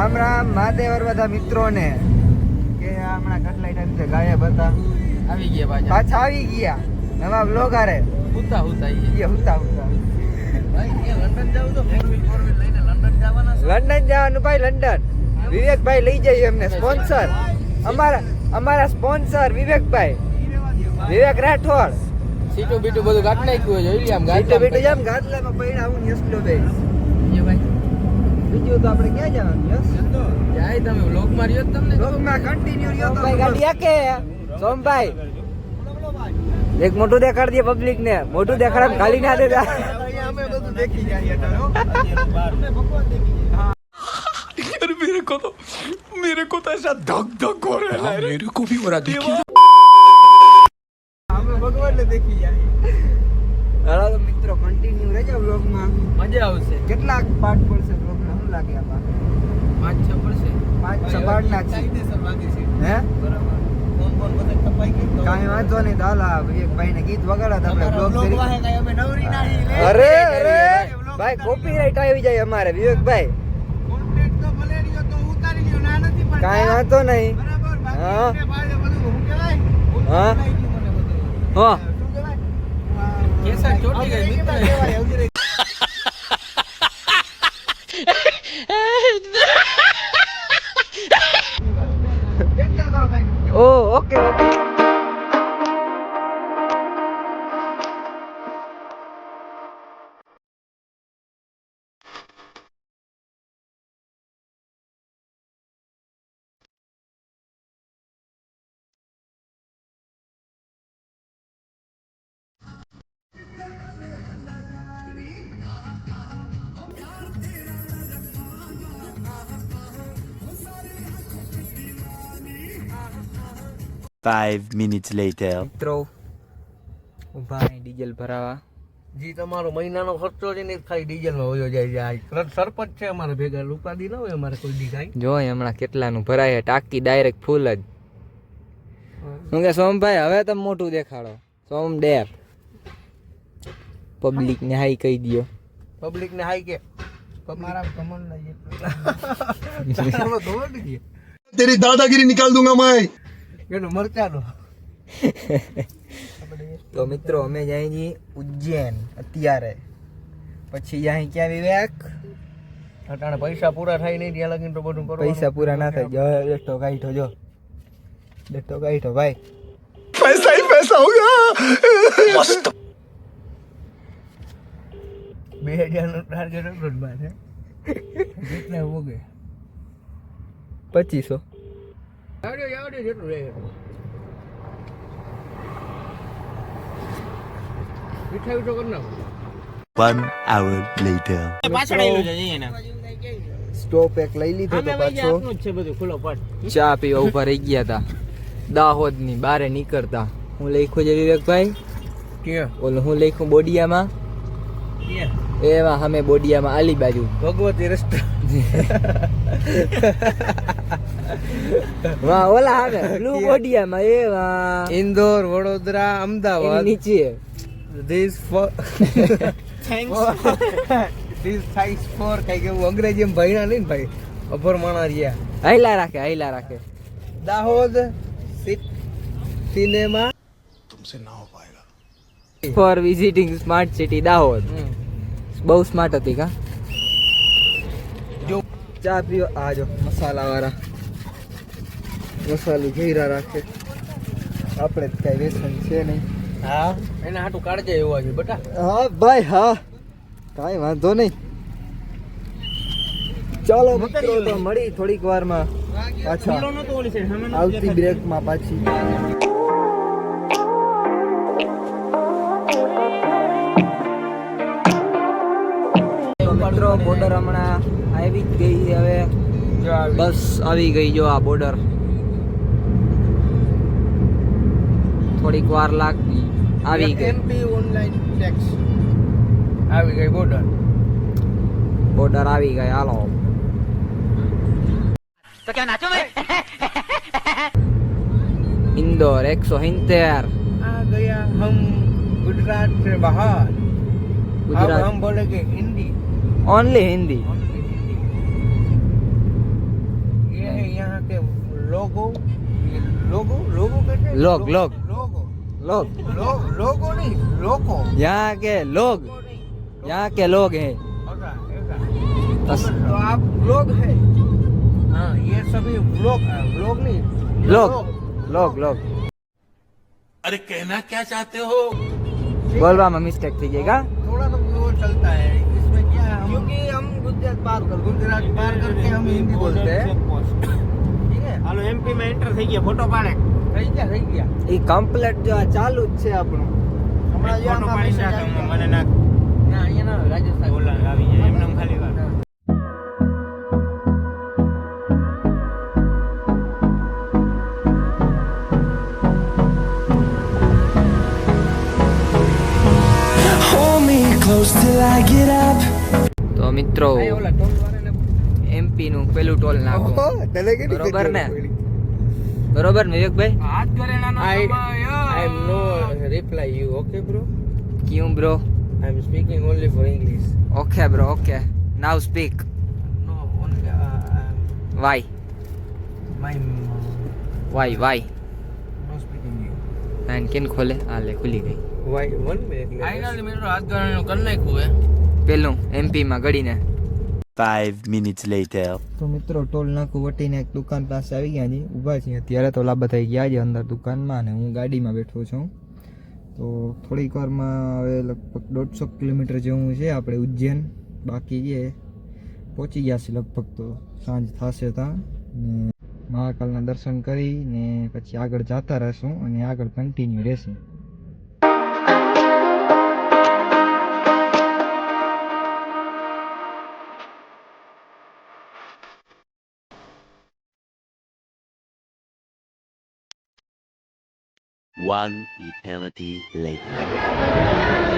રામ રામ મહાદેવર બધા મિત્રોને કે હમણાં કેટલા ટાઈમ છે ગાયબ હતા, આવી ગયા પાછા આવી ગયા નવા બ્લોગ આરે હુતા હુતા ભાઈ લંડન જાવ તો 4-wheel લઈને લંડન જવાના છે. લંડન જવાનું ભાઈ, લંડન વિવેકભાઈ લઈ જઈએ એમને સ્પોન્સર, અમારા સ્પોન્સર વિવેક રાઠોડ. સીટો બીટો બધું ગાંઠ નાખ્યું હોય, જોઈ લે આમ સીટો બીટો જેમ ગાદલામાં પડ્યા આવું યસલો બે. બીજું તો આપણે ક્યાં જવાનું યસ? જાય તમે વ્લોગ માં રહ્યો તમને લોકમાં કન્ટિન્યુ રહ્યો તો ભાઈ ગાડી આકે સોમભાઈ એક મોટું દેખાડ દે પબ્લિક ને, મોટું દેખાડ ખાલી ના દેતા. અમે બધું દેખી જાય मेरे को तो ऐसा धक धक हो रहा है, मेरे को भी हो रहा देखिए. અમે ભગવાનને દેખી જાય. હાલો તો મિત્રો કન્ટિન્યુ રહેજો વ્લોગમાં, મજા આવશે. કેટલાક પાર્ટ પડશે વ્લોગના, શું લાગે આમાં? 5-6 પડશે. 5-6 પાર્ટ ના છે હે? બરાબર. ફોન બધે કપાઈ ગયો. કાંઈ વાંધો નહીં. તો હાલો એક ભાઈને ગીત વગાડો તો આપણે બ્લોગ કરી. અમે નવરી નાહી લે. અરે ભાઈ કોપીરાઈટ આવી જાય અમારે વિવેકભાઈ. કોન્ટેક્ટ તો ભલે રહ્યો તો ઉતારી લ્યો, ના નથી પણ કાંઈ વાંધો નહીં. બરાબર. હા. બાકી ભાઈ બધું હું કહેવાય હા. ઉતારી ગયું મને બધું. હા શું કહેવાય? કેસર ચોટી ગઈ મિત્ર. Oh okay okay. Five minutes later. મિત્રો ઉભા ડીઝલ ભરાવા. જી તમારો મહિનાનો ખર્ચો છે ને ખાલી ડીઝલ માં વયો જાય છે. સરપંચ છે અમારે ભેગા, ઉપાધિ ના હોય અમારે કોઈ દી કાંઈ. જોઈ હમણાં કેટલાનું ભરાય, ટાંકી ડાયરેક્ટ ફૂલ જ. શું કે સોમભાઈ હવે તમે મોટું દેખાડો. સોમ ડેર પબ્લિક ને હાઈ કહી દયો. પબ્લિક ને હાઈ કે મારા કમન લઈએ. तेरी दादागिरी निकाल दूंगा मैं. એનો મરચાનો. તો મિત્રો અમે જાય છીએ ઉજ્જૈન અત્યારે, પછી જાય ક્યાં વિવેક? અટાણે પૈસા પૂરા થાય નહીં ત્યાં લગીને તો બધું કરવાનું. પૈસા પૂરા ના થાય. જો ડેટો કાઢો, જો ડેટો કાઢો ભાઈ. पैसा ही पैसा होगा. मस्त. 2000 નો ટાર્ગેટ હતો જ મારે. કેટલા હોગે? 2500. આવડ્યો જેટલું રહે. મીઠાઈ તો કર નાખો. 1 hour later. પાછળ આવેલું છે અહીંયા. સ્ટોપ એક લઈ લીધો તો પાછો આપનું જ છે બધું ખુલ્લો પડ. ચા પીવા ઉભા રહી ગયા હતા દાહોદ ની બારે નીકળતા. હું લખ્યું છે વિવેકભાઈ, કે ઓલું હું લખ્યું બોડિયામાં, એમાં અમે બોડિયામાં આલી બાજુ ભગવતી રસ્તા. વાહ ઓલા હવે બ્લુ બોડિયામાં એમાં ઇન્દોર, વડોદરા, અમદાવાદ. નીચે This for thanks for કઈ કેવું અંગ્રેજી એમ ભણ્યા નહીં ને ભાઈ, અભર માણા રહ્યા. હાઈલા રાખે દાહોદ સિનેમા तुमसे ना हो पाएगा. For visiting smart city Dahod. બહુ સ્માર્ટ હતી કા. જો ચા પીઓ આજો મસાલા વાળા, મસાલું ઘેરા રાખે. આપણે જ કઈ વ્યસન છે નહીં. હા એને હાટું કાઢજે એવો છે બેટા. હા ભાઈ હા, કાંઈ વાંધો નહીં. ચાલો મિત્રો તો મળી થોડીક વારમાં પાછા આવતી બ્રેકમાં પાછી. તો મિત્રો બોર્ડર હમણાં આવી જ ગઈ છે હવે. બસ આવી ગઈ જો આ બોર્ડર. થોડીક વાર લાગતી, આવી ગઈ. એમપી ઓનલાઈન ટેક્સ આવી ગઈ. બોર્ડર આવી ગઈ. હાલો तो क्या नाचो मैं? इंदौर 170. आ गया हम गुजरात से बाहर. गुजरात. अब हम बोलेंगे Hindi. Only Hindi. Logo logo કે લોગ લોગ લોગો लोग लोगो नहीं लोको यहाँ के लोग यहाँ के लोग हैं बस तो आप लोग हैं हाँ ये सभी लोग नहीं लोग लोग लोग अरे कहना क्या चाहते हो बोलवा में मिस्टेक थी गई का थोड़ा तो वो चलता है इसमें क्या है क्योंकि हम गुजरात पार करके हम हिंदी बोलते हैं ठीक है હાલો એમપી માં એન્ટર થઈ ગયા ફોટો પાડે થઈ ગયા ये कंप्लीट जो आ चालू જ છે આપણું હમણાં જે ફોટો આમાં પાડી message નાખ આવી મને નાખ ના અહીંયા ના રાજસ્થાન બોલા આવી જાય એમને એમ ખાલી વાર Hold me close till I get up તો મિત્રો અહીંયા ઓલા ટોલ વાળાને એમપી નું પેલું ટોલ નાખો બરોબર ને બરોબર ને વિવેકભાઈ હાથ કરેલાનો I am no reply you okay bro ક્યું bro I am speaking only for English okay bro okay now speak no only why my why no speaking you નાન કેન ખોલે આ લે ખુલી ગઈ why 1 minute ફાઇનલી મિત્રો હાથ કરેલાનો કરી નાખ્યું હે પેલું એમપી માં ગડીને 5 minutes later. તો મિત્રો ટોલ નાકું વટીને એક દુકાન પાસે આવી ગયા છે ઊભા છીએ અત્યારે તો લાંબા થઈ ગયા છે અંદર દુકાનમાં અને હું ગાડીમાં બેઠો છું તો થોડીક વારમાં હવે લગભગ 150 કિલોમીટર જેવું છે આપણે ઉજ્જૈન બાકી છે પહોંચી ગયા છે લગભગ તો સાંજ થશે ત્યાં ને મહાકાલના દર્શન કરી ને પછી આગળ જતા રહેશું અને આગળ કન્ટિન્યુ રહેશું One eternity later.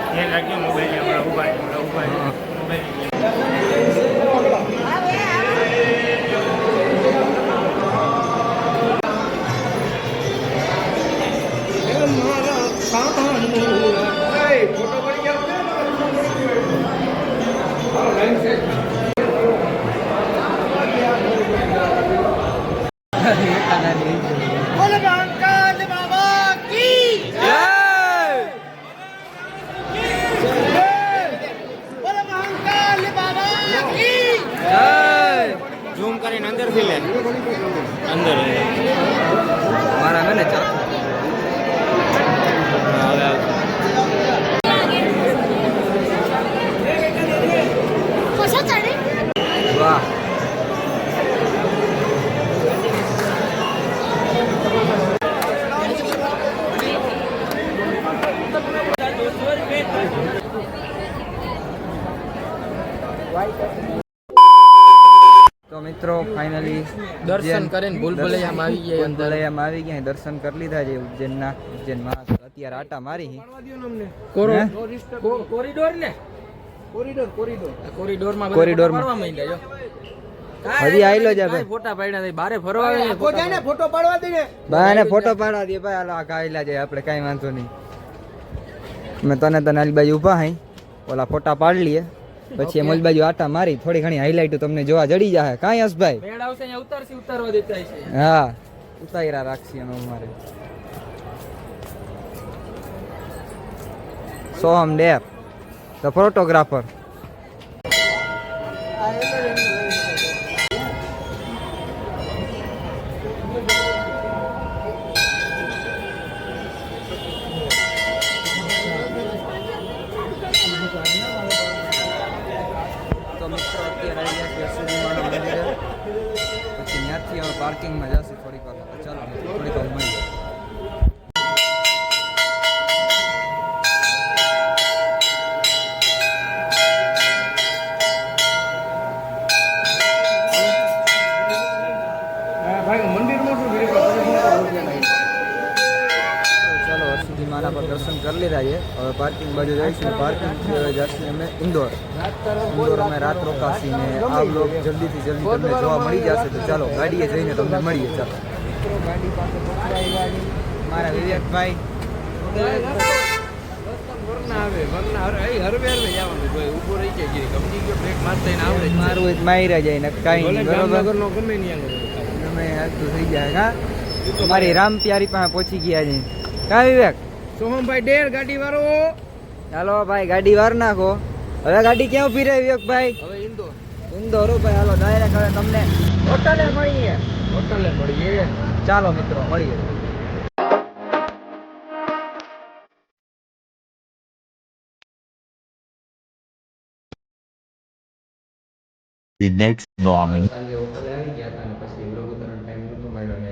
એ લાગ્યું મોબાઈલ હમણાં ઉભા ઝૂમ કરીને અંદરથી લે અંદર મારા મને ચાકુ વાહ તો મિત્રો ફાઇનલી દર્શન કરીને ભૂલભુલૈયામાં આવી ગયા અંદર. ભૂલભુલૈયામાં આવી ગયા દર્શન કરી લીધા છે ઉજ્જૈનમાં અત્યારે આટા મારી હી. કોરિડોર હે? કોરિડોર ને કોરિડોરમાં બધા કોરિડોરમાં. ફરવા માંડ્યા જો હજી આયલો જ કાંઈ ફોટા પાડ્યા નહીં બારે ફરવા આવે ને ફોટા પાડ્યા. ફોટો પાડવા દે ને બાને ફોટો પાડા દે ભાઈ હાલો આ કાયલા જાય આપણે કાંઈ વાંધો નહીં મેં તને આલી બાજુ ઊભા હઈ ઓલા ફોટા પાડી લઈએ પછી એમ ઓલી બાજુ આટા મારી થોડી ઘણી હાઈલાઈટ તમને જોવા જડી જાય કાંઈ હસભાઈ મેળ આવશે અહીંયા ઉતારસી ઉતારવા દેતા છે હા ઉતાર્યા રાખશી એનો અમારે સોહમ ડેર ધ ફોટોગ્રાફર તો મિત્રો અત્યારે આવી ગયા છીએ સુરીમાના મંદિરે પછી ત્યાંથી હવે પાર્કિંગમાં જશે થોડીક વાર તો ચાલો થોડીક વાર મળીએ ભાઈ મંદિરમાં શું તો ચાલો હરસિદ્ધિ માના પર દર્શન કરી લીધા છે. હવે પાર્કિંગ બાજુ જઈશું. પાર્કિંગ હવે જઈશું અમે ઇન્દોર. ઇન્દોર અમે રાત રોકાશી ને આ બ્લોગ જલ્દીથી જલ્દી તમને જોવા મળી જશે. તો ચાલો ગાડીએ જઈને તમને મળીએ. ચાલો મિત્રો ગાડી પાસે પહોંચવા મારા વિવેકભાઈ. મારું હોય માયરા જાય ને કાંઈ નહીં બરોબર. તમે હાથું થઈ જાય કા મારી રામ પ્યારી પાસે પહોંચી ગયા છે. કા વિવેક? સોહમભાઈ ડેર ગાડી વાળો. ચાલો ભાઈ ગાડી વાર નાખો. હવે ગાડી ક્યાં ઉભી રહે વિવેકભાઈ? હવે ઇન્દોર. ઇન્દોર ભાઈ. હાલો ડાયરેક્ટ હવે તમને હોટલે મળીએ. હોટલે મળીએ. ચાલો મિત્રો મળીએ. The next morning. સાંજે હોટલે આવી ગયા હતા અને પછી બ્લોગ ઉતારવાનો ટાઈમ નહોતો મળ્યો ને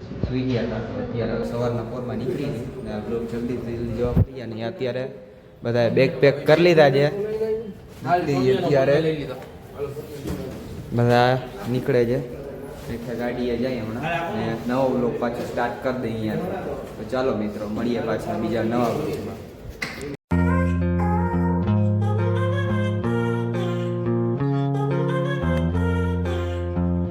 પછી સુઈ ગયા હતા. તો અત્યારે સવારના પોરમાં નીકળી ગઈ ને આ બ્લોગ જલ્દીથી જલ્દી જોવા મળી ગયા. ને અત્યારે બધાએ બેગ પેક કરી લીધા છે. અત્યારે બધા નીકળે છે. એટલે ગાડીએ જાય હમણાં ને નવો બ્લોગ પાછો સ્ટાર્ટ કરી દઈએ અહીંયા. તો ચાલો મિત્રો મળીએ પાછા બીજા નવા બ્લોગમાં.